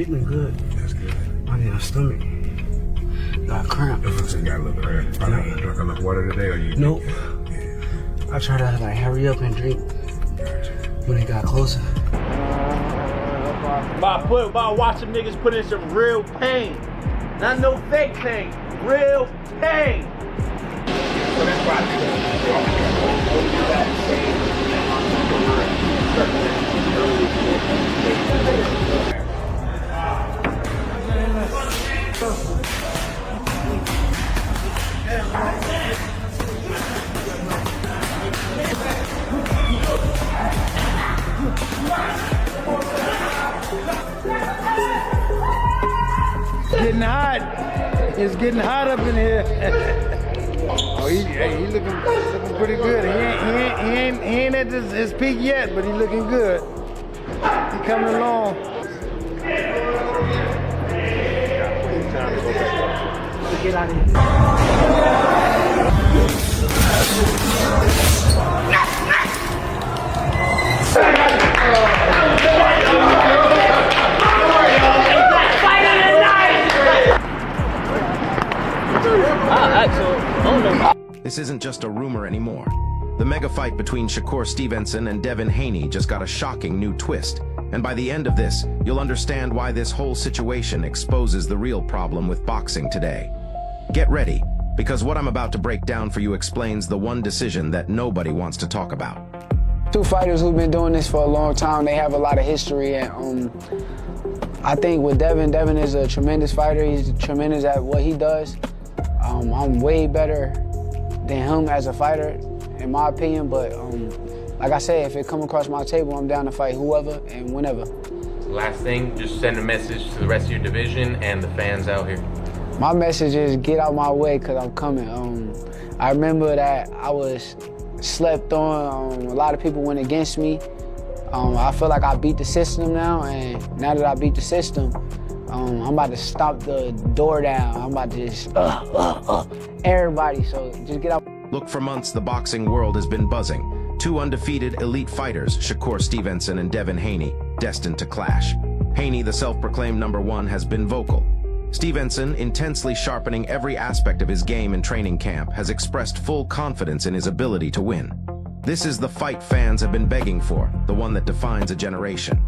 breathing good. That's good. I need a stomach. Got cramp. You got a little cramp. You drunk enough water today, or you? Nope. Yeah. I tried to like hurry up and drink when it got closer. By watching niggas put in some real pain. Not no fake pain. Real pain. So that's why Getting hot. It's getting hot up in here. Oh, he looking pretty good. He ain't at his peak yet, but he looking good. He coming along. Get out of here. This isn't just a rumor anymore. The mega fight between Shakur Stevenson and Devin Haney just got a shocking new twist. And by the end of this, you'll understand why this whole situation exposes the real problem with boxing today. Get ready, because what I'm about to break down for you explains the one decision that nobody wants to talk about. Two fighters who've been doing this for a long time, they have a lot of history, and I think with Devin is a tremendous fighter. He's tremendous at what he does. I'm way better than him as a fighter, in my opinion, but like I said, if it come across my table, I'm down to fight whoever and whenever. Last thing, just send a message to the rest of your division and the fans out here. My message is get out my way, because I'm coming. I remember that I was slept on. A lot of people went against me. I feel like I beat the system now, and now that I beat the system, I'm about to stomp the door down. I'm about to just, everybody, so just get out. Look, for months, the boxing world has been buzzing. Two undefeated elite fighters, Shakur Stevenson and Devin Haney, destined to clash. Haney, the self-proclaimed #1, has been vocal. Stevenson, intensely sharpening every aspect of his game in training camp, has expressed full confidence in his ability to win. This is the fight fans have been begging for, the one that defines a generation.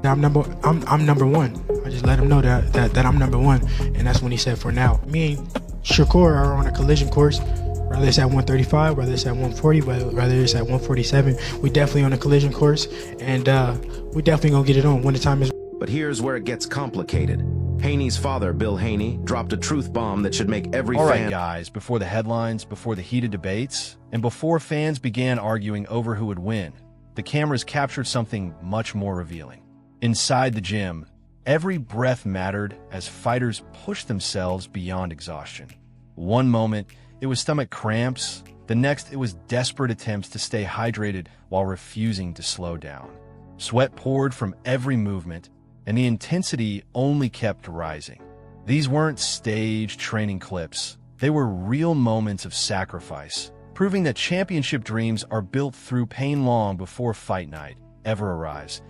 I'm number one. I just let him know that I'm number one, and that's when he said for now. Me and Shakur are on a collision course, whether it's at 135, whether it's at 140, whether it's at 147. We definitely on a collision course, and we definitely gonna get it on when the time is. But here's where it gets complicated. Haney's father, Bill Haney, dropped a truth bomb that should make every fan... All right, guys, before the headlines, before the heated debates, and before fans began arguing over who would win, the cameras captured something much more revealing. Inside the gym, every breath mattered as fighters pushed themselves beyond exhaustion. One moment, it was stomach cramps. The next, it was desperate attempts to stay hydrated while refusing to slow down. Sweat poured from every movement, and the intensity only kept rising. These weren't staged training clips. They were real moments of sacrifice, proving that championship dreams are built through pain long before fight night ever arrives.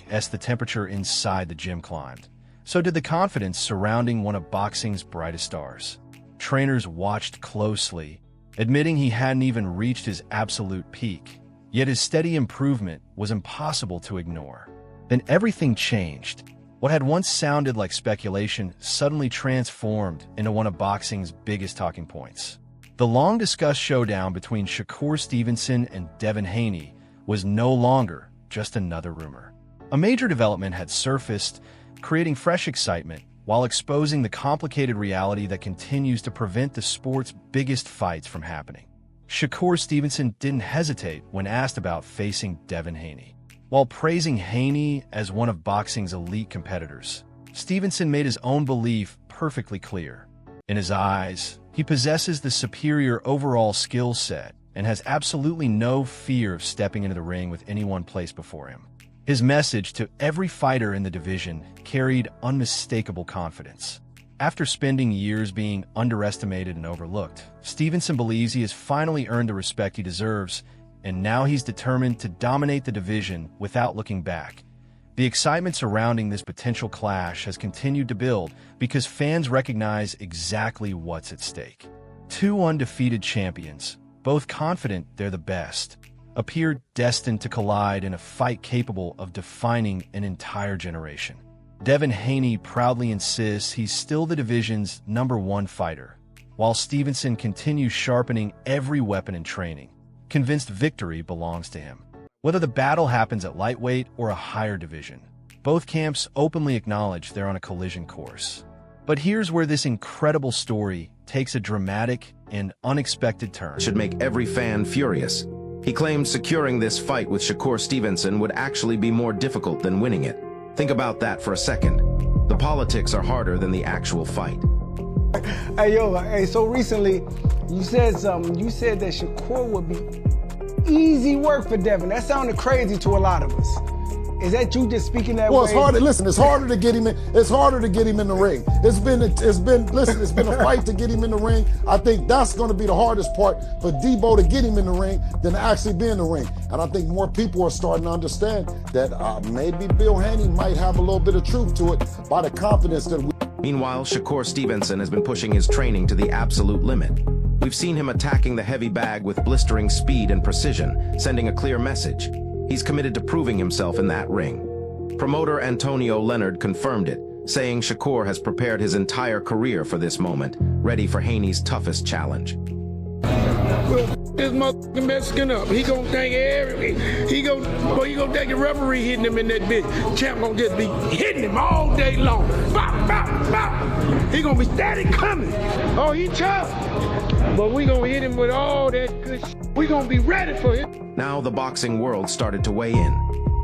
As the temperature inside the gym climbed, so did the confidence surrounding one of boxing's brightest stars. Trainers watched closely, admitting he hadn't even reached his absolute peak. Yet his steady improvement was impossible to ignore. Then everything changed. What had once sounded like speculation suddenly transformed into one of boxing's biggest talking points. The long-discussed showdown between Shakur Stevenson and Devin Haney was no longer just another rumor. A major development had surfaced, creating fresh excitement while exposing the complicated reality that continues to prevent the sport's biggest fights from happening. Shakur Stevenson didn't hesitate when asked about facing Devin Haney. While praising Haney as one of boxing's elite competitors, Stevenson made his own belief perfectly clear. In his eyes, he possesses the superior overall skill set and has absolutely no fear of stepping into the ring with anyone placed before him. His message to every fighter in the division carried unmistakable confidence. After spending years being underestimated and overlooked, Stevenson believes he has finally earned the respect he deserves, and now he's determined to dominate the division without looking back. The excitement surrounding this potential clash has continued to build because fans recognize exactly what's at stake. Two undefeated champions, both confident they're the best, appear destined to collide in a fight capable of defining an entire generation. Devin Haney proudly insists he's still the division's #1 fighter, while Stevenson continues sharpening every weapon in training, convinced victory belongs to him. Whether the battle happens at lightweight or a higher division, both camps openly acknowledge they're on a collision course. But here's where this incredible story takes a dramatic and unexpected turn. Should make every fan furious. He claimed securing this fight with Shakur Stevenson would actually be more difficult than winning it. Think about that for a second. The politics are harder than the actual fight. Hey, so recently you said something. You said that Shakur would be easy work for Devin. That sounded crazy to a lot of us. Is that you just speaking that way? Well, it's harder. Listen, it's harder to get him in. It's harder to get him in the ring. It's been a fight to get him in the ring. I think that's going to be the hardest part for Debo to get him in the ring than to actually be in the ring. And I think more people are starting to understand that maybe Bill Haney might have a little bit of truth to it by the confidence that we. Meanwhile, Shakur Stevenson has been pushing his training to the absolute limit. We've seen him attacking the heavy bag with blistering speed and precision, sending a clear message. He's committed to proving himself in that ring. Promoter Antonio Leonard confirmed it, saying Shakur has prepared his entire career for this moment, ready for Haney's toughest challenge. This motherfucking Mexican up. He gonna think he gonna think a referee hitting him in that bitch. Champ gonna just be hitting him all day long. Bop, bop, bop. He gonna be steady coming. Oh, he tough. But we gonna hit him with all that good shit. We gonna be ready for him. Now the boxing world started to weigh in.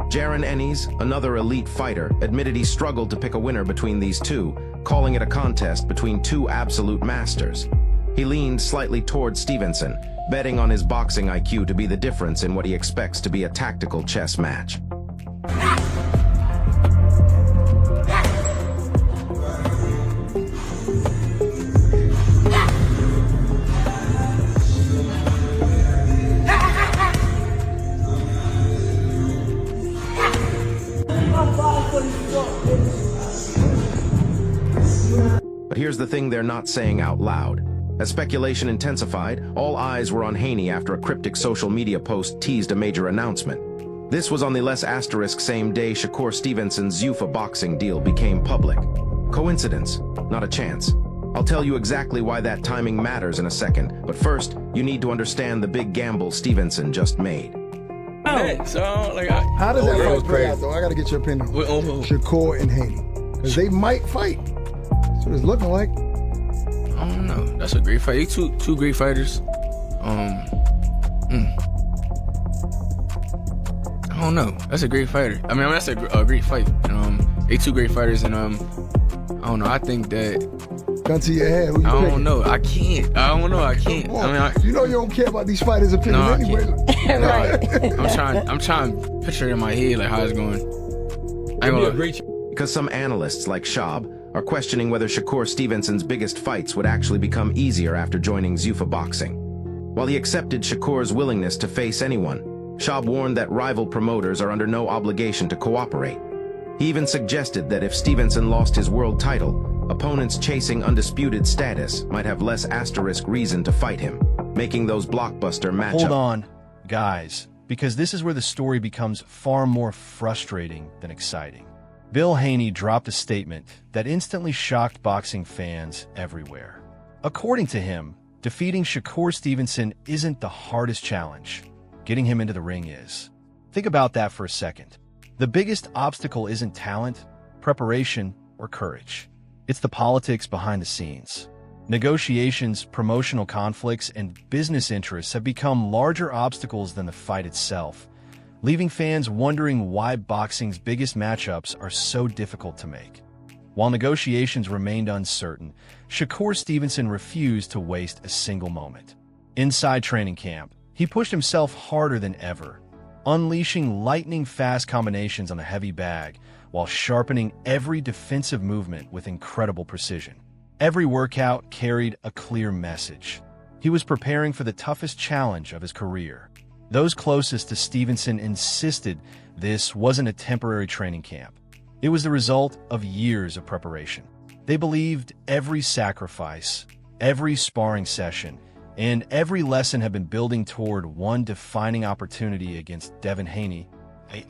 Jaron Ennis, another elite fighter, admitted he struggled to pick a winner between these two, calling it a contest between two absolute masters. He leaned slightly towards Stevenson, betting on his boxing IQ to be the difference in what he expects to be a tactical chess match. But here's the thing they're not saying out loud. As speculation intensified, all eyes were on Haney after a cryptic social media post teased a major announcement. This was on the less asterisk same day Shakur Stevenson's Zuffa boxing deal became public. Coincidence? Not a chance. I'll tell you exactly why that timing matters in a second, but first, you need to understand the big gamble Stevenson just made. Hey, so, How does that fight play out, though? I got to get your opinion. Shakur and Haney. Because they might fight. That's what it's looking like. I don't know. That's a great fight. They two great fighters. I don't know. That's a great fighter. I mean that's a great fight. They two great fighters, and I don't know. I think that. Gun to your head. Who you I picking? don't know. I can't. I don't know. I can't. I mean, you know you don't care about these fighters' opinions anyway. Right. I'm trying to picture it in my head like how it's going. I ain't gonna agree. Because some analysts like Shab are questioning whether Shakur Stevenson's biggest fights would actually become easier after joining Zuffa boxing. While he accepted Shakur's willingness to face anyone, Shab warned that rival promoters are under no obligation to cooperate. He even suggested that if Stevenson lost his world title, opponents chasing undisputed status might have less asterisk reason to fight him, making those blockbuster matchups. Hold on, guys, because this is where the story becomes far more frustrating than exciting. Bill Haney dropped a statement that instantly shocked boxing fans everywhere. According to him, defeating Shakur Stevenson isn't the hardest challenge. Getting him into the ring is. Think about that for a second. The biggest obstacle isn't talent, preparation, or courage. It's the politics behind the scenes. Negotiations, promotional conflicts, and business interests have become larger obstacles than the fight itself, leaving fans wondering why boxing's biggest matchups are so difficult to make. While negotiations remained uncertain, Shakur Stevenson refused to waste a single moment. Inside training camp, he pushed himself harder than ever, unleashing lightning-fast combinations on the heavy bag while sharpening every defensive movement with incredible precision. Every workout carried a clear message. He was preparing for the toughest challenge of his career. Those closest to Stevenson insisted this wasn't a temporary training camp. It was the result of years of preparation. They believed every sacrifice, every sparring session, and every lesson had been building toward one defining opportunity against Devin Haney.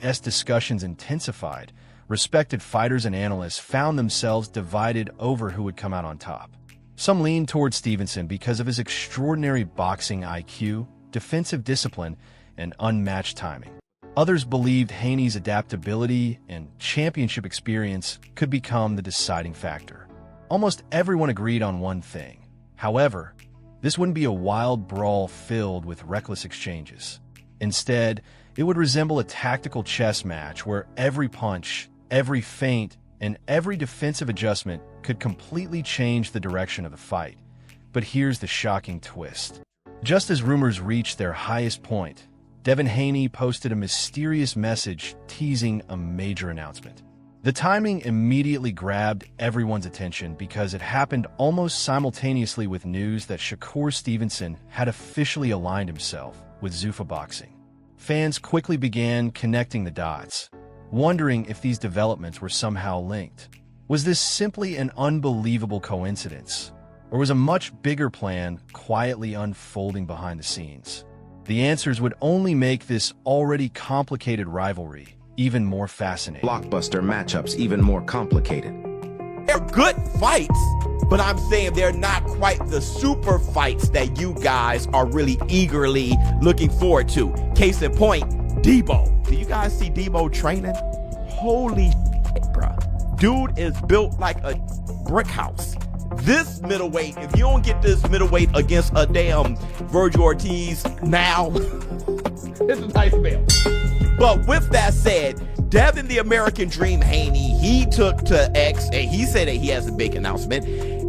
As discussions intensified, respected fighters and analysts found themselves divided over who would come out on top. Some leaned toward Stevenson because of his extraordinary boxing IQ, defensive discipline, and unmatched timing. Others believed Haney's adaptability and championship experience could become the deciding factor. Almost everyone agreed on one thing. However, this wouldn't be a wild brawl filled with reckless exchanges. Instead, it would resemble a tactical chess match where every punch, every feint, and every defensive adjustment could completely change the direction of the fight. But here's the shocking twist. Just as rumors reached their highest point, Devin Haney posted a mysterious message teasing a major announcement. The timing immediately grabbed everyone's attention because it happened almost simultaneously with news that Shakur Stevenson had officially aligned himself with Zuffa Boxing. Fans quickly began connecting the dots, wondering if these developments were somehow linked. Was this simply an unbelievable coincidence, or was a much bigger plan quietly unfolding behind the scenes? The answers would only make this already complicated rivalry even more fascinating. Blockbuster matchups even more complicated. They're good fights, but I'm saying they're not quite the super fights that you guys are really eagerly looking forward to. Case in point, Debo. Do you guys see Debo training? Holy shit, bruh. Dude is built like a brick house. This middleweight, if you don't get this middleweight against a damn Virgil Ortiz now, it's a nice belt. But with that said, Devin the American Dream Haney, he took to X and he said that he has a big announcement.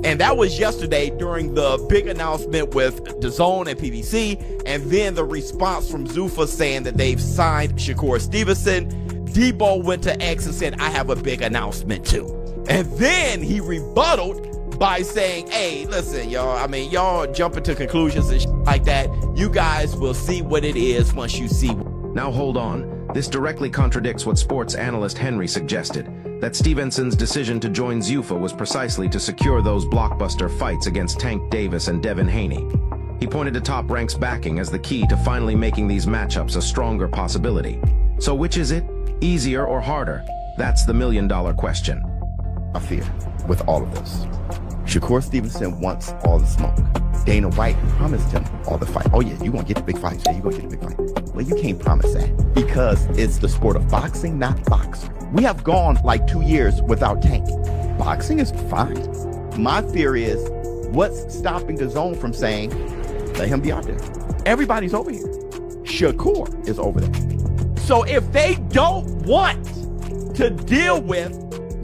And that was yesterday during the big announcement with DAZN and PBC. And then the response from Zuffa saying that they've signed Shakur Stevenson. Debo went to X and said, I have a big announcement too. And then he rebutted by saying, hey, listen, y'all, I mean, y'all jumping to conclusions and shit like that. You guys will see what it is once you see. Now hold on. This directly contradicts what sports analyst Henry suggested, that Stevenson's decision to join Zuffa was precisely to secure those blockbuster fights against Tank Davis and Devin Haney. He pointed to Top Rank's backing as the key to finally making these matchups a stronger possibility. So which is it? Easier or harder? That's the million-dollar question. I fear with all of this. Shakur Stevenson wants all the smoke. Dana White promised him all the fight. Oh yeah, you're gonna get the big fights. Yeah, you're gonna get the big fight. Well, you can't promise that because it's the sport of boxing, not boxing. We have gone like 2 years without Tank. Boxing is fine. My fear is what's stopping DAZN from saying, let him be out there. Everybody's over here. Shakur is over there. So if they don't want to deal with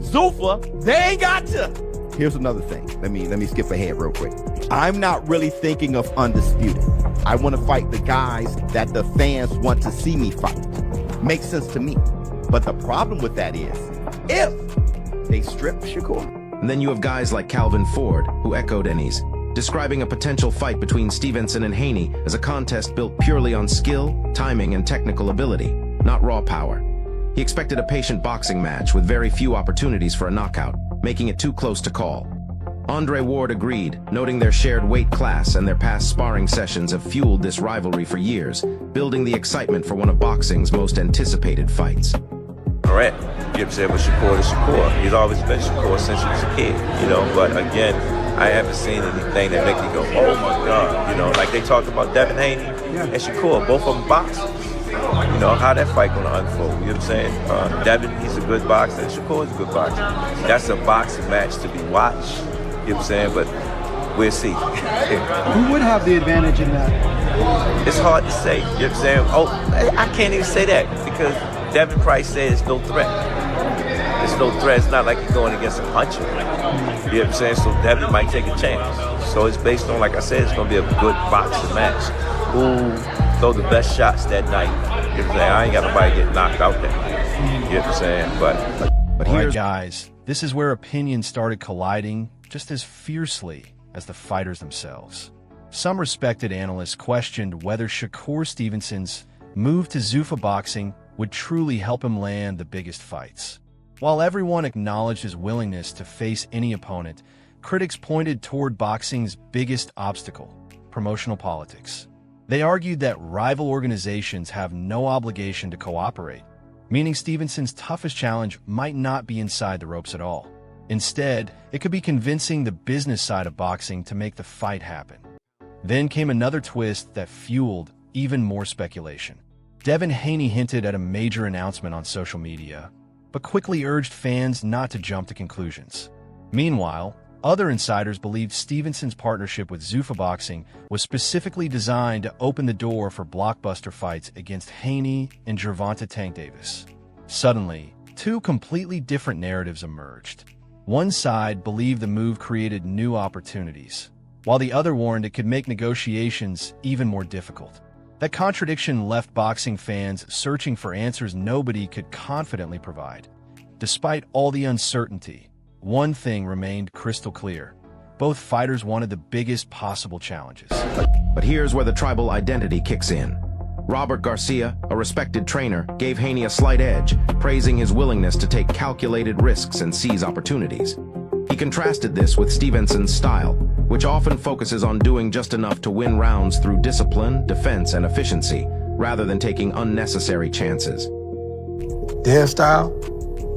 Zuffa, they ain't got to. Here's another thing. Let me skip ahead real quick. I'm not really thinking of undisputed. I want to fight the guys that the fans want to see me fight. Makes sense to me. But the problem with that is, if they strip Shakur. And then you have guys like Calvin Ford, who echoed Ennis, describing a potential fight between Stevenson and Haney as a contest built purely on skill, timing, and technical ability, not raw power. He expected a patient boxing match with very few opportunities for a knockout, making it too close to call. Andre Ward agreed, noting their shared weight class and their past sparring sessions have fueled this rivalry for years, building the excitement for one of boxing's most anticipated fights. All right, you know what I'm saying, but Shakur is Shakur. He's always been Shakur since he was a kid, you know, but again, I haven't seen anything that make me go, oh my God, you know, like they talked about Devin Haney and Shakur, both of them boxers. You know, how that fight gonna unfold, you know what I'm saying? Devin, he's a good boxer, and Shakur is a good boxer. That's a boxing match to be watched, you know what I'm saying, but we'll see. Who would have the advantage in that? It's hard to say, you know what I'm saying? Oh, I can't even say that, because Devin Price said it's no threat. It's no threat, it's not like you're going against a puncher. You know what I'm saying? So Devin might take a chance. So it's based on, like I said, it's gonna be a good boxing match. Who throw the best shots that night. You know what I'm saying? I ain't got nobody get knocked out there. You know what I'm saying? But all right, guys, this is where opinions started colliding just as fiercely as the fighters themselves. Some respected analysts questioned whether Shakur Stevenson's move to Zuffa Boxing would truly help him land the biggest fights. While everyone acknowledged his willingness to face any opponent, critics pointed toward boxing's biggest obstacle: promotional politics. They argued that rival organizations have no obligation to cooperate, meaning Stevenson's toughest challenge might not be inside the ropes at all. Instead, it could be convincing the business side of boxing to make the fight happen. Then came another twist that fueled even more speculation. Devin Haney hinted at a major announcement on social media, but quickly urged fans not to jump to conclusions. Meanwhile, other insiders believed Stevenson's partnership with Zuffa Boxing was specifically designed to open the door for blockbuster fights against Haney and Gervonta Tank Davis. Suddenly, two completely different narratives emerged. One side believed the move created new opportunities, while the other warned it could make negotiations even more difficult. That contradiction left boxing fans searching for answers nobody could confidently provide. Despite all the uncertainty, one thing remained crystal clear. Both fighters wanted the biggest possible challenges. But here's where the tribal identity kicks in. Robert Garcia, a respected trainer, gave Haney a slight edge, praising his willingness to take calculated risks and seize opportunities. He contrasted this with Stevenson's style, which often focuses on doing just enough to win rounds through discipline, defense, and efficiency, rather than taking unnecessary chances. Dev's style,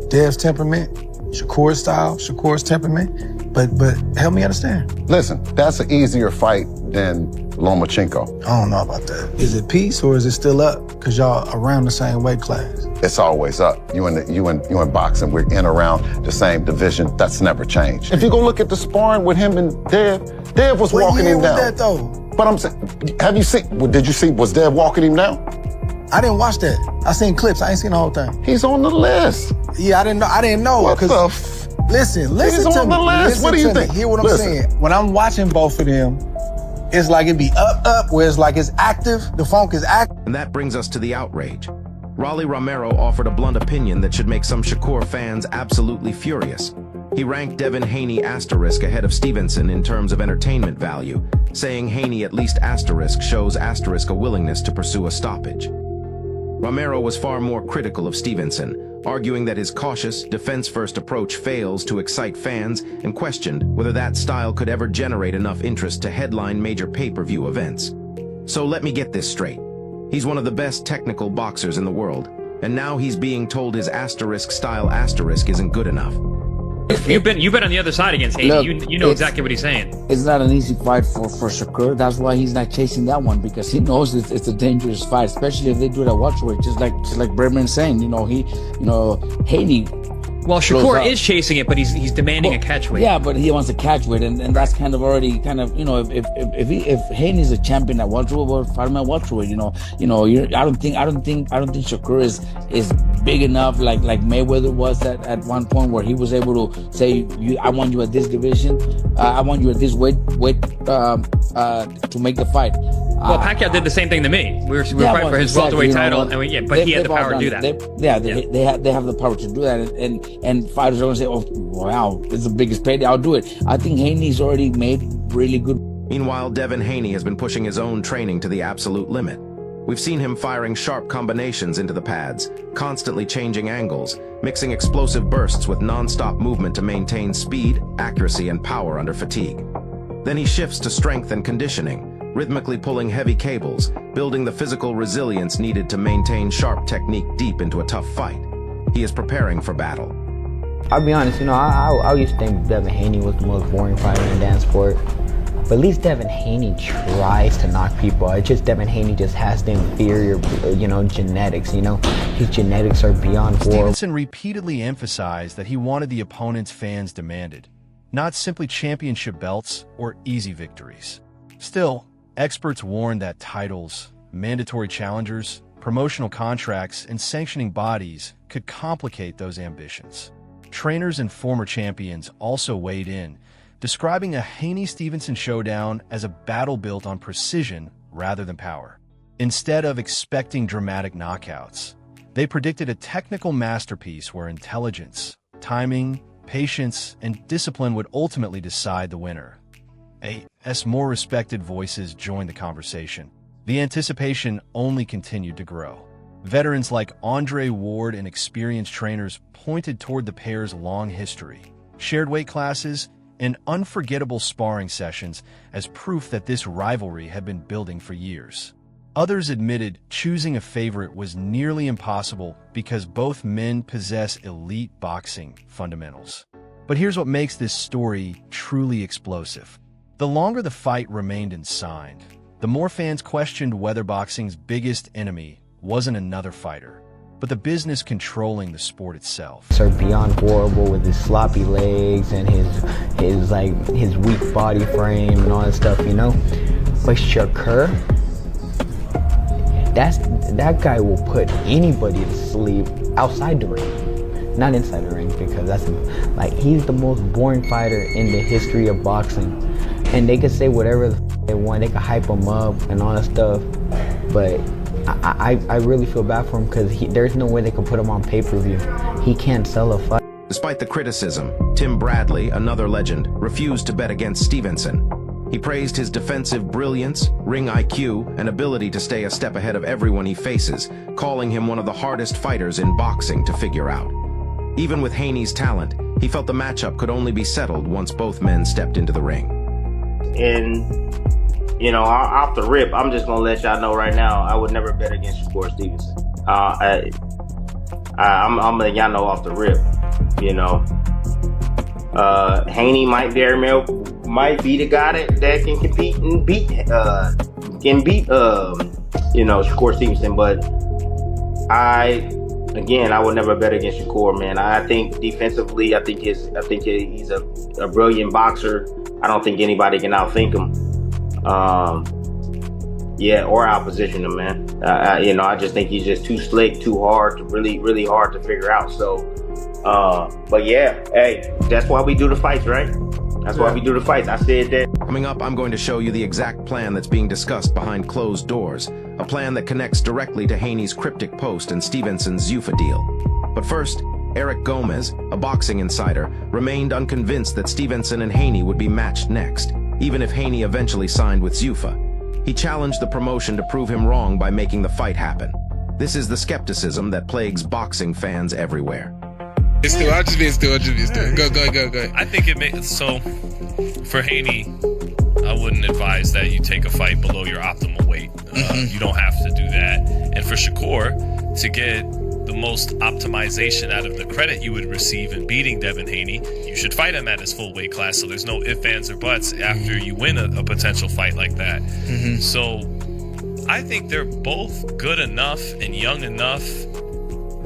Dev's temperament, Shakur's style, Shakur's temperament, but help me understand. Listen, that's an easier fight than Lomachenko. I don't know about that. Is it peace or is it still up? Because y'all around the same weight class. It's always up. You in boxing, we're in around the same division. That's never changed. If you go look at the sparring with him and Dev was walking him down. What year was that though? But I'm saying, have you seen, did you see, was Dev walking him down? I didn't watch that. I seen clips. I ain't seen the whole thing. He's on the list. Yeah, I didn't know. What the Listen He's to on me. the list. What do you think? Hear what I'm saying. When I'm watching both of them, it's like it be up, where it's like it's active, the funk is active. And that brings us to the outrage. Raleigh Romero offered a blunt opinion that should make some Shakur fans absolutely furious. He ranked Devin Haney asterisk ahead of Stevenson in terms of entertainment value, saying Haney at least asterisk shows asterisk a willingness to pursue a stoppage. Romero was far more critical of Stevenson, arguing that his cautious, defense-first approach fails to excite fans, and questioned whether that style could ever generate enough interest to headline major pay-per-view events. So let me get this straight. He's one of the best technical boxers in the world, and now he's being told his asterisk style asterisk isn't good enough. You've been on the other side against Haney. Look, you know exactly what he's saying. It's not an easy fight for Shakur. That's why he's not chasing that one, because he knows it's a dangerous fight, especially if they do it at welterweight. Just like Birdman's saying, Haney. Well, Shakur is chasing it, but he's demanding a catchweight. Yeah, but he wants a catchweight, and that's kind of already if Haney's a champion at welterweight, well, fight him at welterweight. I don't think Shakur is big enough like Mayweather was at one point, where he was able to say, I want you at this division, I want you at this weight to make the fight. Well, Pacquiao did the same thing to me. We were fighting for his welterweight title, but he had the power to do that. They have the power to do that, and fighters are going to say, oh, wow, it's the biggest payday, I'll do it. I think Haney's already made really good. Meanwhile, Devin Haney has been pushing his own training to the absolute limit. We've seen him firing sharp combinations into the pads, constantly changing angles, mixing explosive bursts with non-stop movement to maintain speed, accuracy, and power under fatigue. Then he shifts to strength and conditioning, rhythmically pulling heavy cables, building the physical resilience needed to maintain sharp technique deep into a tough fight. He is preparing for battle. I'll be honest, I used to think Devin Haney was the most boring fighter in dance sport. But at least Devin Haney tries to knock people out. It's just Devin Haney just has the inferior, genetics, His genetics are beyond war. Stevenson repeatedly emphasized that he wanted the opponents fans demanded, not simply championship belts or easy victories. Still, experts warn that titles, mandatory challengers, promotional contracts, and sanctioning bodies could complicate those ambitions. Trainers and former champions also weighed in, describing a Haney-Stevenson showdown as a battle built on precision rather than power. Instead of expecting dramatic knockouts, they predicted a technical masterpiece where intelligence, timing, patience, and discipline would ultimately decide the winner. As more respected voices joined the conversation, The anticipation only continued to grow. Veterans like Andre Ward and experienced trainers pointed toward the pair's long history, shared weight classes, and unforgettable sparring sessions as proof that this rivalry had been building for years. Others admitted choosing a favorite was nearly impossible because both men possess elite boxing fundamentals. But here's what makes this story truly explosive. The longer the fight remained unsigned, the more fans questioned whether boxing's biggest enemy wasn't another fighter, but the business controlling the sport itself. Are beyond horrible with his sloppy legs and his weak body frame and all that stuff, you know. But Shakur, that guy will put anybody to sleep outside the ring, not inside the ring, because that's like he's the most boring fighter in the history of boxing. And they could say whatever they want, they could hype him up and all that stuff, but I really feel bad for him because there's no way they could put him on pay-per-view. He can't sell a fight. Despite the criticism, Tim Bradley, another legend, refused to bet against Stevenson. He praised his defensive brilliance, ring IQ, and ability to stay a step ahead of everyone he faces, calling him one of the hardest fighters in boxing to figure out. Even with Haney's talent, he felt the matchup could only be settled once both men stepped into the ring. And, you know, off the rip, I'm just going to let y'all know right now, I would never bet against Shakur Stevenson. I'm letting y'all know off the rip, you know. Haney might be the guy that can compete and beat you know, Shakur Stevenson, but I would never bet against Shakur, man. I think defensively, I think he's a brilliant boxer. I don't think anybody can outthink him. Or outposition him, man. You know, I just think he's just too slick, too hard, really hard to figure out. So, but yeah, hey, that's why we do the fights, right? That's why we do the fights. I said that. Coming up, I'm going to show you the exact plan that's being discussed behind closed doors, a plan that connects directly to Haney's cryptic post and Stevenson's Zuffa deal. But first, Eric Gomez, a boxing insider, remained unconvinced that Stevenson and Haney would be matched next, even if Haney eventually signed with Zuffa. He challenged the promotion to prove him wrong by making the fight happen. This is the skepticism that plagues boxing fans everywhere. I'll just be still. Go. I think it makes so. For Haney, I wouldn't advise that you take a fight below your optimal weight. You don't have to do that. And for Shakur, to get the most optimization out of the credit you would receive in beating Devin Haney, you should fight him at his full weight class. So there's no ifs, ands, or buts after you win a potential fight like that. So I think they're both good enough and young enough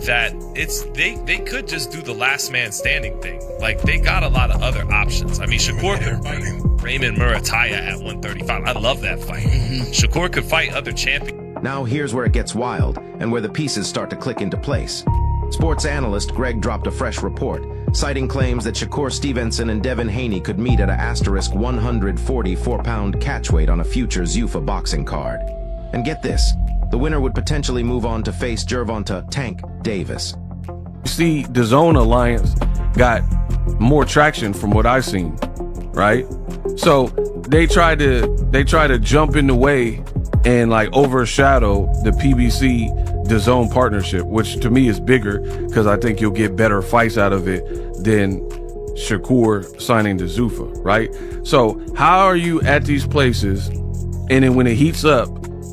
that they could just do the last man standing thing. Like, they got a lot of other options. I mean, Shakur could fight Raymond Murataya at 135. I love that fight. Shakur could fight other champions. Now here's where it gets wild and where the pieces start to click into place. Sports analyst Greg dropped a fresh report, citing claims that Shakur Stevenson and Devin Haney could meet at a asterisk 144-pound catchweight on a future Zuffa boxing card. And get this, the winner would potentially move on to face Gervonta "Tank" Davis. You see, the Zone Alliance got more traction from what I've seen, right? So they try to jump in the way and like overshadow the PBC DAZN partnership, which to me is bigger because I think you'll get better fights out of it than Shakur signing to Zuffa, right? So how are you at these places, and then when it heats up,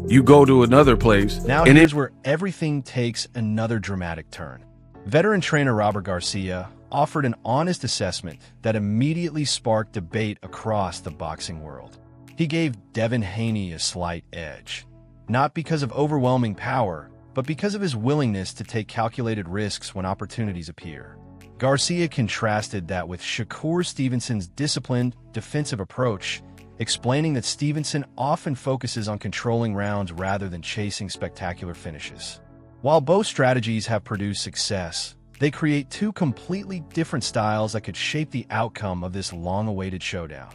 you go to another place? Now here's where everything takes another dramatic turn. Veteran trainer Robert Garcia offered an honest assessment that immediately sparked debate across the boxing world. He gave Devin Haney a slight edge, not because of overwhelming power, but because of his willingness to take calculated risks when opportunities appear. Garcia contrasted that with Shakur Stevenson's disciplined, defensive approach, explaining that Stevenson often focuses on controlling rounds rather than chasing spectacular finishes. While both strategies have produced success, they create two completely different styles that could shape the outcome of this long-awaited showdown.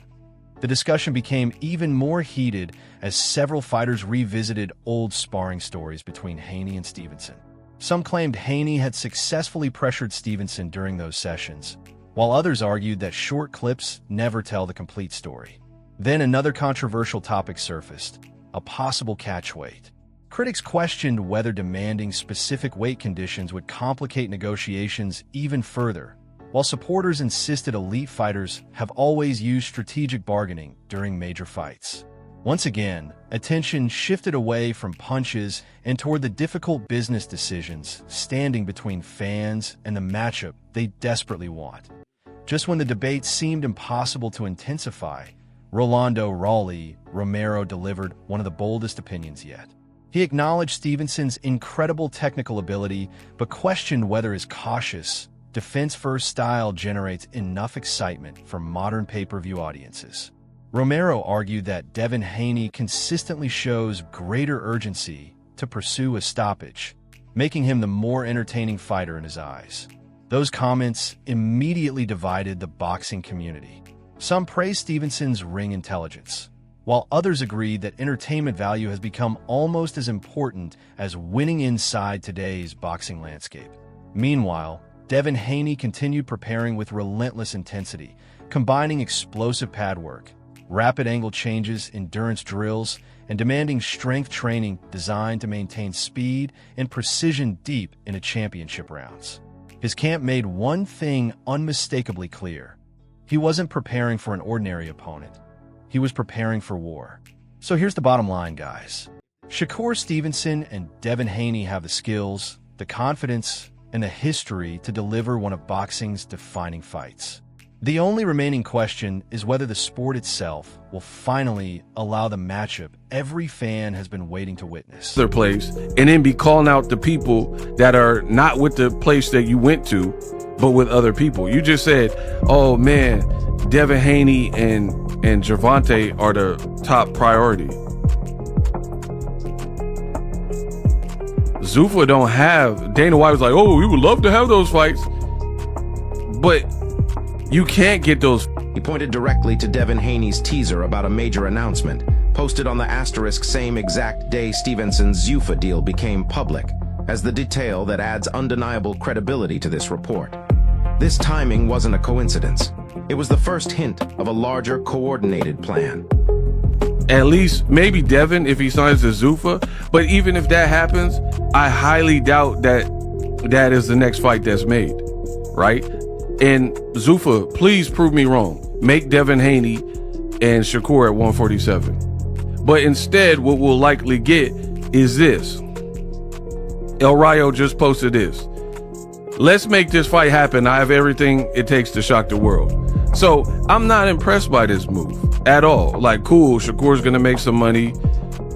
The discussion became even more heated as several fighters revisited old sparring stories between Haney and Stevenson. Some claimed Haney had successfully pressured Stevenson during those sessions, while others argued that short clips never tell the complete story. Then another controversial topic surfaced: a possible catchweight. Critics questioned whether demanding specific weight conditions would complicate negotiations even further, while supporters insisted elite fighters have always used strategic bargaining during major fights. Once again, attention shifted away from punches and toward the difficult business decisions standing between fans and the matchup they desperately want. Just when the debate seemed impossible to intensify, Rolando "Raleigh" Romero delivered one of the boldest opinions yet. He acknowledged Stevenson's incredible technical ability, but questioned whether his cautious, defense-first style generates enough excitement for modern pay-per-view audiences. Romero argued that Devin Haney consistently shows greater urgency to pursue a stoppage, making him the more entertaining fighter in his eyes. Those comments immediately divided the boxing community. Some praised Stevenson's ring intelligence, while others agreed that entertainment value has become almost as important as winning inside today's boxing landscape. Meanwhile, Devin Haney continued preparing with relentless intensity, combining explosive pad work, rapid angle changes, endurance drills, and demanding strength training designed to maintain speed and precision deep into championship rounds. His camp made one thing unmistakably clear. He wasn't preparing for an ordinary opponent. He was preparing for war. So here's the bottom line, guys. Shakur Stevenson and Devin Haney have the skills, the confidence, and the history to deliver one of boxing's defining fights. The only remaining question is whether the sport itself will finally allow the matchup every fan has been waiting to witness. Their place, and then be calling out the people that are not with the place that you went to, but with other people. You just said, oh man, Devin Haney and Gervonta are the top priority. Zuffa don't have, Dana White was like, oh, we would love to have those fights, but you can't get those. He pointed directly to Devin Haney's teaser about a major announcement, posted on the asterisk same exact day Stevenson's Zuffa deal became public, as the detail that adds undeniable credibility to this report. This timing wasn't a coincidence. It was the first hint of a larger, coordinated plan. At least, maybe Devin, if he signs to Zuffa, but even if that happens, I highly doubt that is the next fight that's made, right? And Zuffa, please prove me wrong. Make Devin Haney and Shakur at 147. But instead, what we'll likely get is this. El Rayo just posted this. Let's make this fight happen. I have everything it takes to shock the world. So I'm not impressed by this move at all. Like, cool, Shakur's gonna make some money,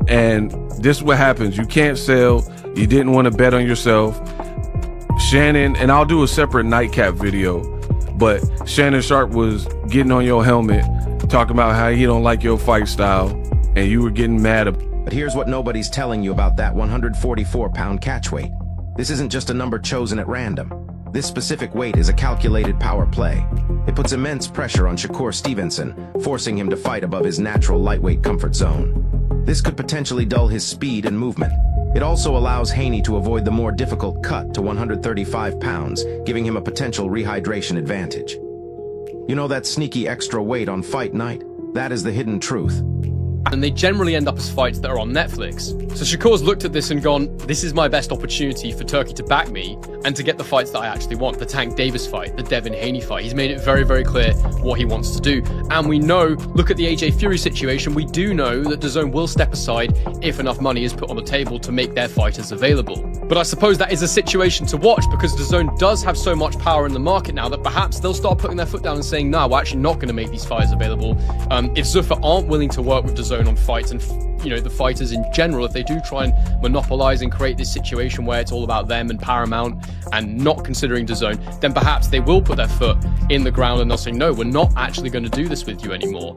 and this is what happens. You can't sell. You didn't want to bet on yourself. Shannon, and I'll do a separate nightcap video, but Shannon Sharp was getting on your helmet, talking about how he don't like your fight style, and you were getting mad about. But here's what nobody's telling you about that 144-pound catchweight. This isn't just a number chosen at random. This specific weight is a calculated power play. It puts immense pressure on Shakur Stevenson, forcing him to fight above his natural lightweight comfort zone. This could potentially dull his speed and movement. It also allows Haney to avoid the more difficult cut to 135 pounds, giving him a potential rehydration advantage. You know that sneaky extra weight on fight night? That is the hidden truth. And they generally end up as fights that are on Netflix. So Shakur's looked at this and gone, this is my best opportunity for Turkey to back me and to get the fights that I actually want. The Tank Davis fight, the Devin Haney fight. He's made it very, very clear what he wants to do. And we know, look at the AJ Fury situation, we do know that DAZN will step aside if enough money is put on the table to make their fighters available. But I suppose that is a situation to watch because DAZN does have so much power in the market now that perhaps they'll start putting their foot down and saying, no, we're actually not going to make these fighters available. If Zuffa aren't willing to work with DAZN on fights and the fighters in general, if they do try and monopolize and create this situation where it's all about them and Paramount and not considering DAZN, then perhaps they will put their foot in the ground and they'll say, no, we're not actually going to do this with you anymore,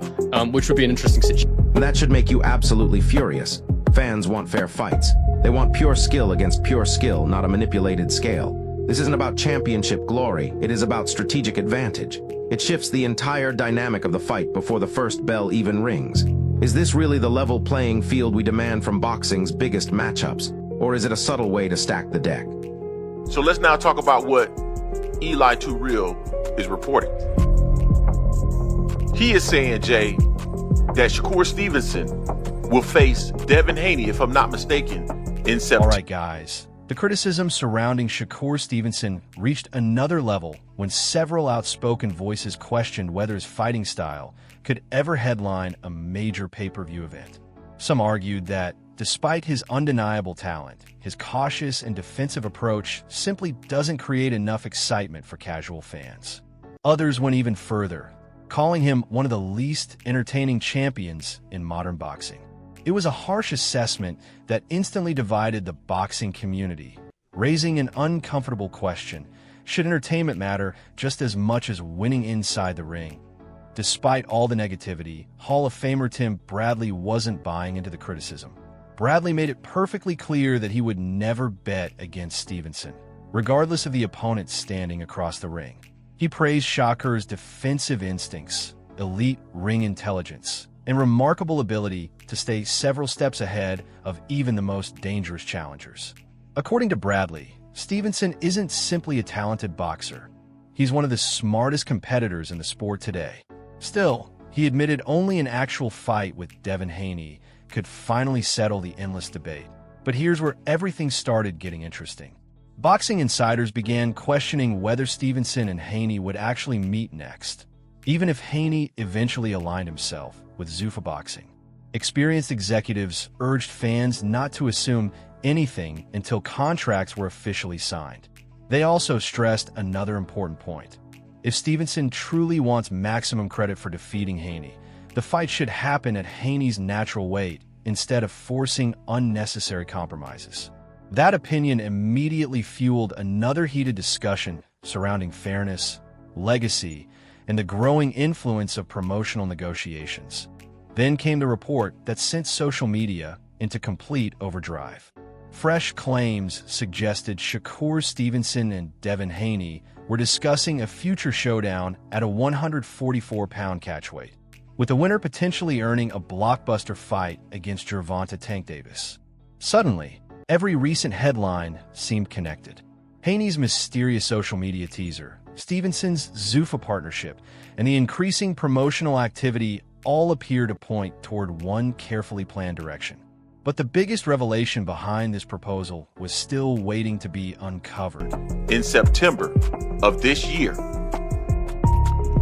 which would be an interesting situation. That should make you absolutely furious. Fans want fair fights. They want pure skill against pure skill, not a manipulated scale. This isn't about championship glory, it is about strategic advantage. It shifts the entire dynamic of the fight before the first bell even rings. Is this really the level playing field we demand from boxing's biggest matchups? Or is it a subtle way to stack the deck? So let's now talk about what Eli Too Real is reporting. He is saying, Jay, that Shakur Stevenson will face Devin Haney, if I'm not mistaken, in September. All right, guys. The criticism surrounding Shakur Stevenson reached another level when several outspoken voices questioned whether his fighting style could ever headline a major pay-per-view event. Some argued that, despite his undeniable talent, his cautious and defensive approach simply doesn't create enough excitement for casual fans. Others went even further, calling him one of the least entertaining champions in modern boxing. It was a harsh assessment that instantly divided the boxing community, raising an uncomfortable question: should entertainment matter just as much as winning inside the ring? Despite all the negativity, Hall of Famer Tim Bradley wasn't buying into the criticism. Bradley made it perfectly clear that he would never bet against Stevenson, regardless of the opponent standing across the ring. He praised Shakur's defensive instincts, elite ring intelligence, and remarkable ability to stay several steps ahead of even the most dangerous challengers. According to Bradley, Stevenson isn't simply a talented boxer. He's one of the smartest competitors in the sport today. Still, he admitted only an actual fight with Devin Haney could finally settle the endless debate. But here's where everything started getting interesting. Boxing insiders began questioning whether Stevenson and Haney would actually meet next, even if Haney eventually aligned himself with Zuffa Boxing. Experienced executives urged fans not to assume anything until contracts were officially signed. They also stressed another important point. If Stevenson truly wants maximum credit for defeating Haney, the fight should happen at Haney's natural weight instead of forcing unnecessary compromises. That opinion immediately fueled another heated discussion surrounding fairness, legacy, and the growing influence of promotional negotiations. Then came the report that sent social media into complete overdrive. Fresh claims suggested Shakur Stevenson and Devin Haney were discussing a future showdown at a 144-pound catchweight, with the winner potentially earning a blockbuster fight against Gervonta Tank Davis. Suddenly, every recent headline seemed connected. Haney's mysterious social media teaser, Stevenson's Zuffa partnership, and the increasing promotional activity all appear to point toward one carefully planned direction. But the biggest revelation behind this proposal was still waiting to be uncovered. In September of this year,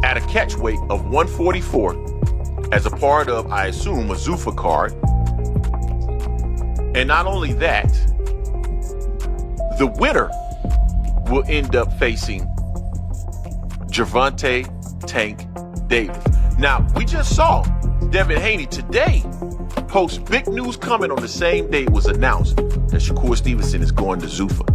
at a catchweight of 144, as a part of, I assume, a Zuffa card. And not only that, the winner will end up facing Gervonta Tank Davis. Now, we just saw Devin Haney today post big news coming on the same day it was announced that Shakur Stevenson is going to Zuffa.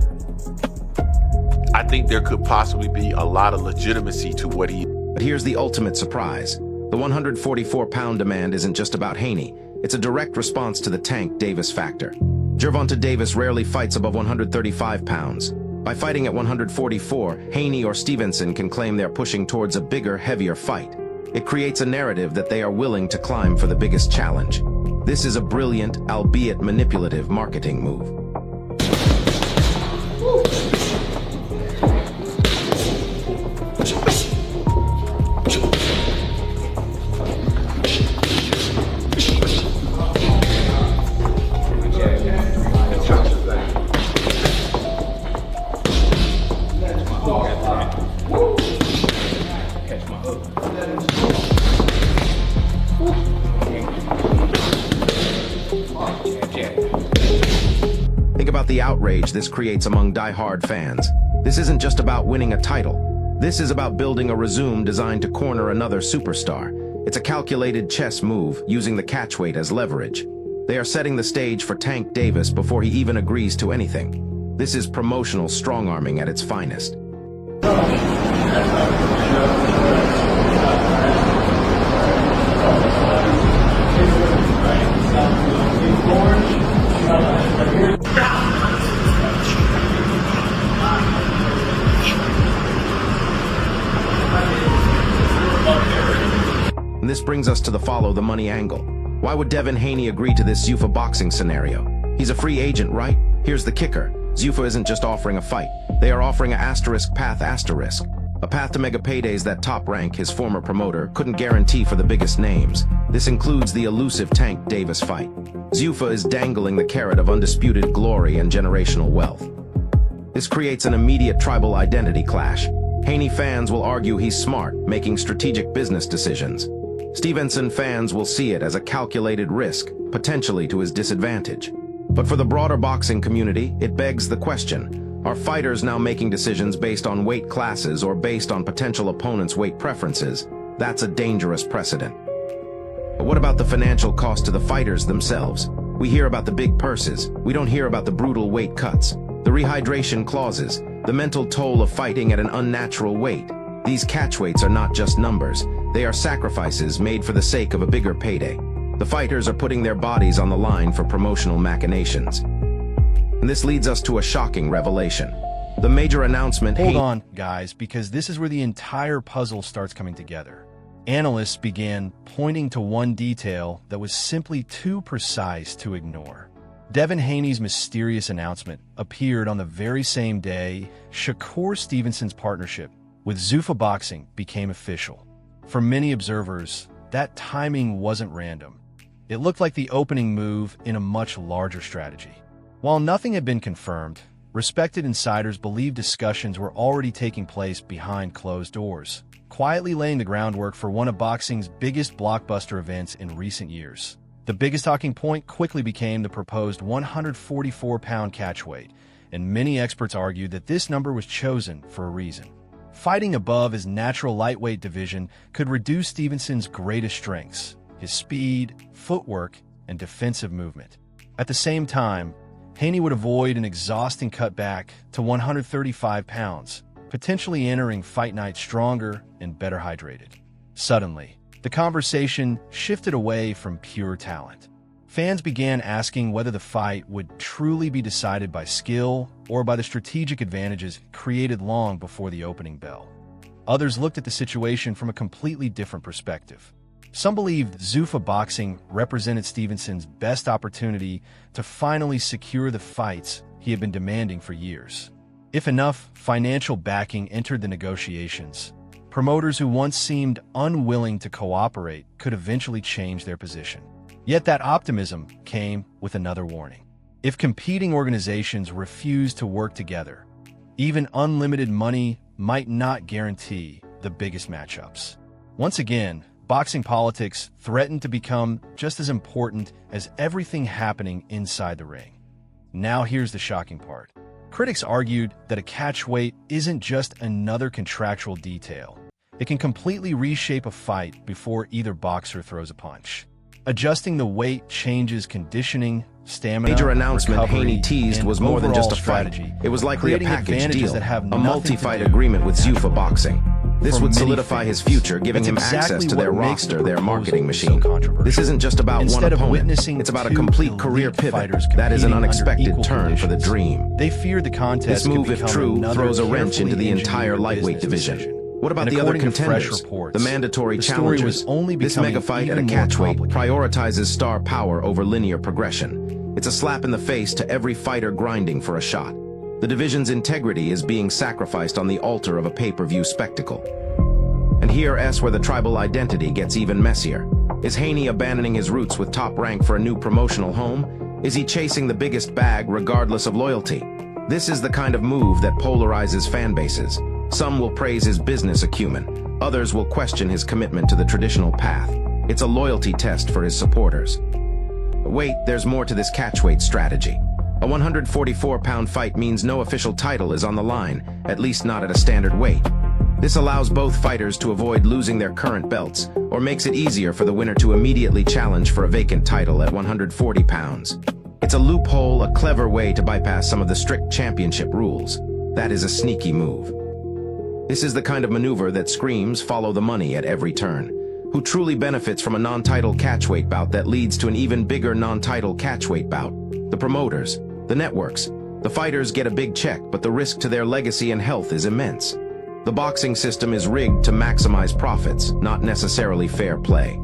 I think there could possibly be a lot of legitimacy to what he... But here's the ultimate surprise. The 144-pound demand isn't just about Haney. It's a direct response to the Tank Davis factor. Gervonta Davis rarely fights above 135 pounds. By fighting at 144, Haney or Stevenson can claim they're pushing towards a bigger, heavier fight. It creates a narrative that they are willing to climb for the biggest challenge. This is a brilliant, albeit manipulative, marketing move. Think about the outrage this creates among die-hard fans. This isn't just about winning a title. This is about building a resume designed to corner another superstar. It's a calculated chess move, using the catchweight as leverage. They are setting the stage for Tank Davis before he even agrees to anything. This is promotional strong-arming at its finest. And this brings us to the follow the money angle. Why would Devin Haney agree to this Zuffa boxing scenario? He's a free agent, right? Here's the kicker. Zuffa isn't just offering a fight. They are offering a ***, a A path to mega paydays that Top Rank, his former promoter, couldn't guarantee for the biggest names. This includes the elusive Tank Davis fight. Zuffa is dangling the carrot of undisputed glory and generational wealth. This creates an immediate tribal identity clash. Haney fans will argue he's smart, making strategic business decisions. Stevenson fans will see it as a calculated risk, potentially to his disadvantage. But for the broader boxing community, it begs the question, are fighters now making decisions based on weight classes or based on potential opponents' weight preferences? That's a dangerous precedent. But what about the financial cost to the fighters themselves? We hear about the big purses. We don't hear about the brutal weight cuts, the rehydration clauses, the mental toll of fighting at an unnatural weight. These catchweights are not just numbers. They are sacrifices made for the sake of a bigger payday. The fighters are putting their bodies on the line for promotional machinations. And this leads us to a shocking revelation. The major announcement— Hold on, guys, because this is where the entire puzzle starts coming together. Analysts began pointing to one detail that was simply too precise to ignore. Devin Haney's mysterious announcement appeared on the very same day Shakur Stevenson's partnership with Zuffa Boxing became official. For many observers, that timing wasn't random. It looked like the opening move in a much larger strategy. While nothing had been confirmed, respected insiders believed discussions were already taking place behind closed doors, quietly laying the groundwork for one of boxing's biggest blockbuster events in recent years. The biggest talking point quickly became the proposed 144-pound catchweight, and many experts argued that this number was chosen for a reason. Fighting above his natural lightweight division could reduce Stevenson's greatest strengths, his speed, footwork, and defensive movement. At the same time, Haney would avoid an exhausting cutback to 135 pounds, potentially entering fight night stronger and better hydrated. Suddenly, the conversation shifted away from pure talent. Fans began asking whether the fight would truly be decided by skill or by the strategic advantages created long before the opening bell. Others looked at the situation from a completely different perspective. Some believed Zuffa Boxing represented Stevenson's best opportunity to finally secure the fights he had been demanding for years. If enough financial backing entered the negotiations, promoters who once seemed unwilling to cooperate could eventually change their position. Yet that optimism came with another warning. If competing organizations refuse to work together, even unlimited money might not guarantee the biggest matchups. Once again, boxing politics threatened to become just as important as everything happening inside the ring. Now here's the shocking part. Critics argued that a catchweight isn't just another contractual detail. It can completely reshape a fight before either boxer throws a punch. Adjusting the weight changes conditioning, stamina, Major announcement recovery, Haney teased and was more than just a strategy, fight. It was likely a creating package advantages deal, that have a nothing multi-fight to do agreement with Zuffa Boxing. This For would many solidify fans, his future, giving that's him exactly access to their what makes the roster, their proposal marketing so machine. controversial. This isn't just about Instead one of opponent. witnessing It's about a two complete elite career pivot. fighters That is an competing under unexpected equal turn for the conditions, dream. They feared the contest This move, could if become true, another throws a wrench carefully into the engineered entire lightweight business division. decision. What about And the other according to fresh contenders? reports, The mandatory the story challengers. was only This becoming mega fight at a even more catchweight complicated. prioritizes star power over linear progression. It's a slap in the face to every fighter grinding for a shot. The division's integrity is being sacrificed on the altar of a pay-per-view spectacle. And here's where the tribal identity gets even messier. Is Haney abandoning his roots with Top Rank for a new promotional home? Is he chasing the biggest bag regardless of loyalty? This is the kind of move that polarizes fan bases. Some will praise his business acumen. Others will question his commitment to the traditional path. It's a loyalty test for his supporters. But wait, there's more to this catchweight strategy. A 144-pound fight means no official title is on the line, at least not at a standard weight. This allows both fighters to avoid losing their current belts, or makes it easier for the winner to immediately challenge for a vacant title at 140 pounds. It's a loophole, a clever way to bypass some of the strict championship rules. That is a sneaky move. This is the kind of maneuver that screams follow the money at every turn. Who truly benefits from a non-title catchweight bout that leads to an even bigger non-title catchweight bout? The promoters, the networks. The fighters get a big check, but the risk to their legacy and health is immense. The boxing system is rigged to maximize profits, not necessarily fair play.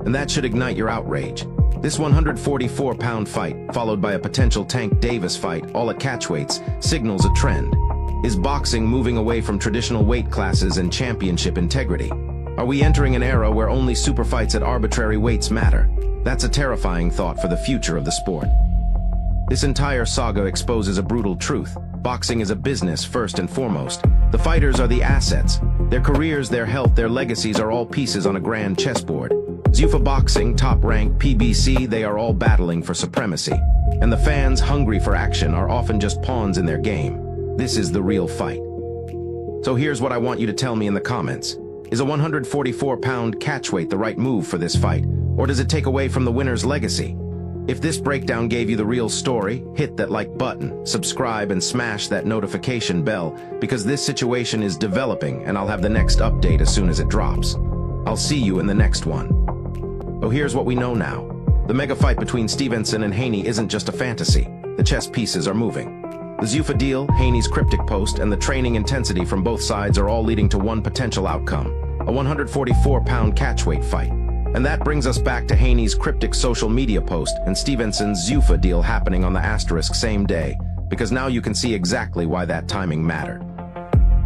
And that should ignite your outrage. This 144-pound fight, followed by a potential Tank Davis fight, all at catchweights, signals a trend. Is boxing moving away from traditional weight classes and championship integrity? Are we entering an era where only super fights at arbitrary weights matter? That's a terrifying thought for the future of the sport. This entire saga exposes a brutal truth. Boxing is a business first and foremost. The fighters are the assets. Their careers, their health, their legacies are all pieces on a grand chessboard. Zuffa Boxing, Top Rank, PBC, they are all battling for supremacy. And the fans, hungry for action, are often just pawns in their game. This is the real fight. So here's what I want you to tell me in the comments. Is a 144-pound catchweight the right move for this fight, or does it take away from the winner's legacy? If this breakdown gave you the real story, hit that like button, subscribe, and smash that notification bell, because this situation is developing and I'll have the next update as soon as it drops. I'll see you in the next one. So here's what we know now. The mega fight between Stevenson and Haney isn't just a fantasy. The chess pieces are moving. The Zuffa deal, Haney's cryptic post, and the training intensity from both sides are all leading to one potential outcome, a 144-pound catchweight fight. And that brings us back to Haney's cryptic social media post and Stevenson's Zuffa deal happening on the asterisk same day, because now you can see exactly why that timing mattered.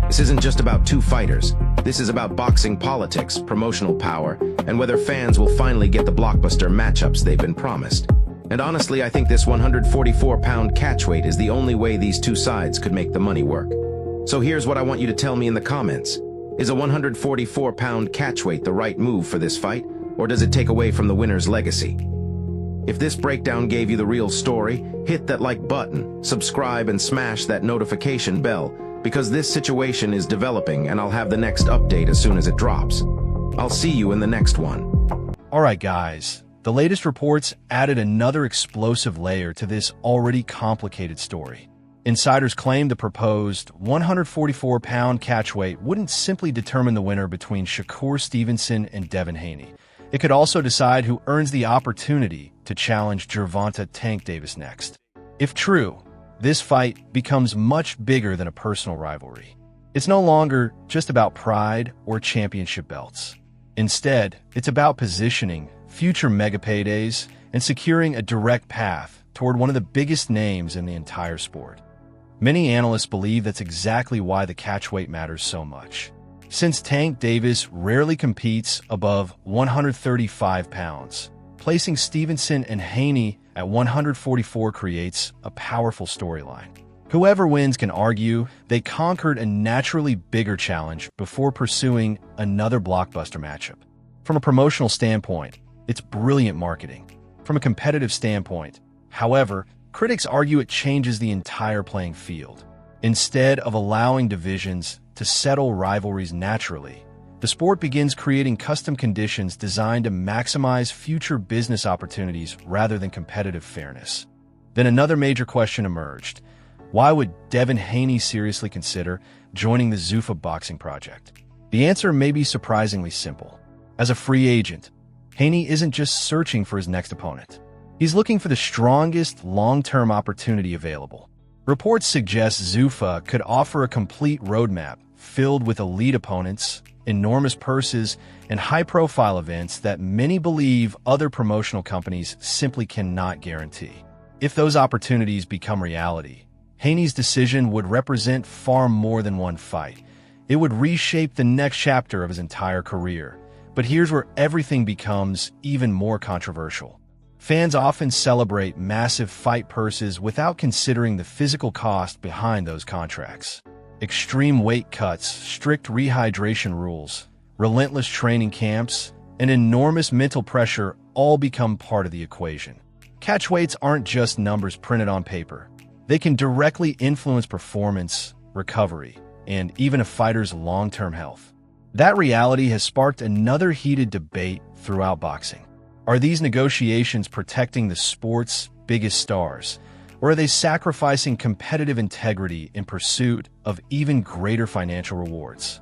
This isn't just about two fighters. This is about boxing politics, promotional power, and whether fans will finally get the blockbuster matchups they've been promised. And honestly, I think this 144-pound catchweight is the only way these two sides could make the money work. So here's what I want you to tell me in the comments. Is a 144-pound catchweight the right move for this fight, or does it take away from the winner's legacy? If this breakdown gave you the real story, hit that like button, subscribe, and smash that notification bell, because this situation is developing and I'll have the next update as soon as it drops. I'll see you in the next one. All right, guys. The latest reports added another explosive layer to this already complicated story. Insiders claim the proposed 144-pound catchweight wouldn't simply determine the winner between Shakur Stevenson and Devin Haney. It could also decide who earns the opportunity to challenge Gervonta Tank Davis next. If true, this fight becomes much bigger than a personal rivalry. It's no longer just about pride or championship belts. Instead, it's about positioning, future mega paydays, and securing a direct path toward one of the biggest names in the entire sport. Many analysts believe that's exactly why the catchweight matters so much. Since Tank Davis rarely competes above 135 pounds, placing Stevenson and Haney at 144 creates a powerful storyline. Whoever wins can argue they conquered a naturally bigger challenge before pursuing another blockbuster matchup. From a promotional standpoint, it's brilliant marketing. From a competitive standpoint, however, critics argue it changes the entire playing field. Instead of allowing divisions to settle rivalries naturally, the sport begins creating custom conditions designed to maximize future business opportunities rather than competitive fairness. Then another major question emerged. Why would Devin Haney seriously consider joining the Zuffa Boxing project? The answer may be surprisingly simple. As a free agent, Haney isn't just searching for his next opponent. He's looking for the strongest long-term opportunity available. Reports suggest Zuffa could offer a complete roadmap filled with elite opponents, enormous purses, and high-profile events that many believe other promotional companies simply cannot guarantee. If those opportunities become reality, Haney's decision would represent far more than one fight. It would reshape the next chapter of his entire career. But here's where everything becomes even more controversial. Fans often celebrate massive fight purses without considering the physical cost behind those contracts. Extreme weight cuts, strict rehydration rules, relentless training camps, and enormous mental pressure all become part of the equation. Catchweights aren't just numbers printed on paper. They can directly influence performance, recovery, and even a fighter's long-term health. That reality has sparked another heated debate throughout boxing. Are these negotiations protecting the sport's biggest stars, or are they sacrificing competitive integrity in pursuit of even greater financial rewards?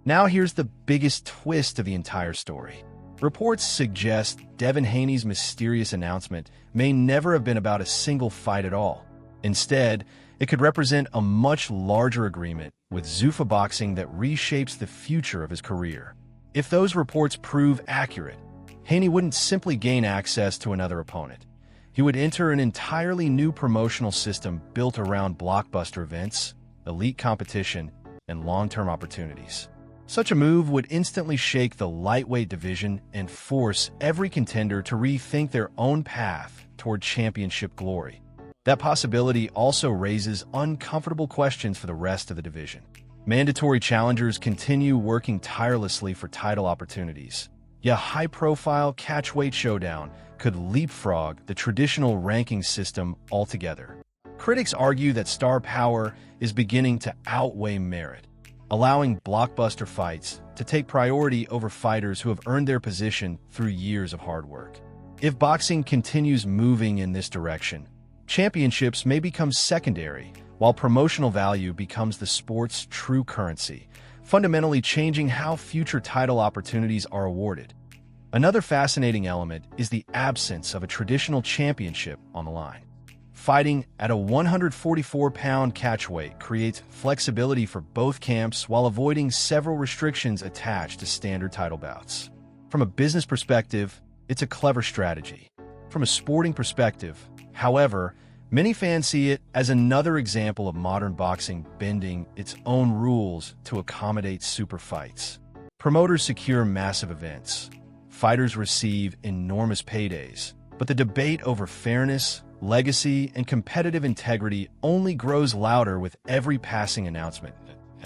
Now here's the biggest twist of the entire story. Reports suggest Devin Haney's mysterious announcement may never have been about a single fight at all. Instead, it could represent a much larger agreement with Zuffa Boxing that reshapes the future of his career. If those reports prove accurate, Haney wouldn't simply gain access to another opponent. He would enter an entirely new promotional system built around blockbuster events, elite competition, and long-term opportunities. Such a move would instantly shake the lightweight division and force every contender to rethink their own path toward championship glory. That possibility also raises uncomfortable questions for the rest of the division. Mandatory challengers continue working tirelessly for title opportunities. Yet a high-profile catchweight showdown could leapfrog the traditional ranking system altogether. Critics argue that star power is beginning to outweigh merit, allowing blockbuster fights to take priority over fighters who have earned their position through years of hard work. If boxing continues moving in this direction, championships may become secondary, while promotional value becomes the sport's true currency, fundamentally changing how future title opportunities are awarded. Another fascinating element is the absence of a traditional championship on the line. Fighting at a 144-pound catchweight creates flexibility for both camps while avoiding several restrictions attached to standard title bouts. From a business perspective, it's a clever strategy. From a sporting perspective, however, many fans see it as another example of modern boxing bending its own rules to accommodate super fights. Promoters secure massive events. Fighters receive enormous paydays. But the debate over fairness, legacy, and competitive integrity only grows louder with every passing announcement.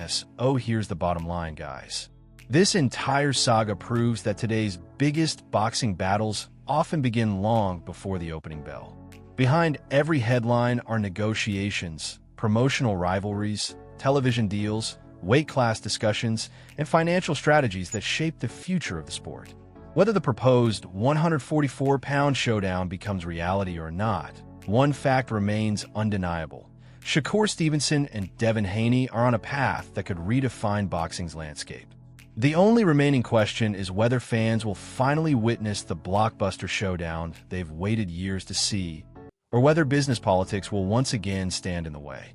So here's the bottom line, guys. This entire saga proves that today's biggest boxing battles often begin long before the opening bell. Behind every headline are negotiations, promotional rivalries, television deals, weight class discussions, and financial strategies that shape the future of the sport. Whether the proposed 144-pound showdown becomes reality or not, one fact remains undeniable. Shakur Stevenson and Devin Haney are on a path that could redefine boxing's landscape. The only remaining question is whether fans will finally witness the blockbuster showdown they've waited years to see, or whether business politics will once again stand in the way.